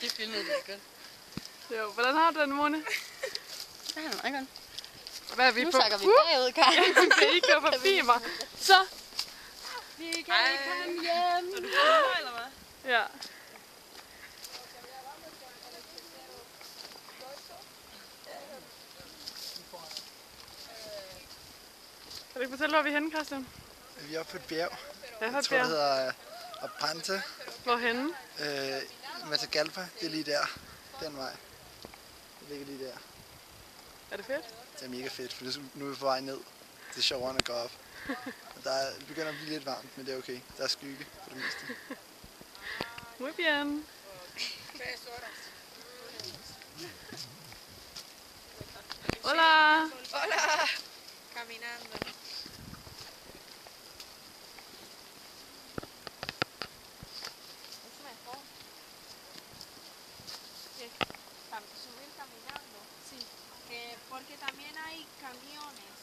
Det filmede det godt. Jo, hvordan har du den, Mone? Det har jeg meget godt. Hvad er vi Nu på? takker vi bagud, Karin. Kan I køre forbi mig? Så! Vi kan ikke komme hjem. Er du filmer, eller hvad? Ja. Kan du ikke fortælle, hvor vi er henne, Christian? Vi er oppe på et bjerg. Ja, Jeg tror, det hedder Apante. Hvorhenne? Matagalpa, det er lige der. Den vej. Det ligger lige der. Er det fedt? Det er mega fedt, for nu er vi på vej ned. Det er sjovere end at gå op. Og det begynder at blive lidt varmt, men det er okay. Der er skygge for det meste. Muy bien. Hola. Hola. Caminando. Es mejor que subir caminando. Sí. Porque también hay camiones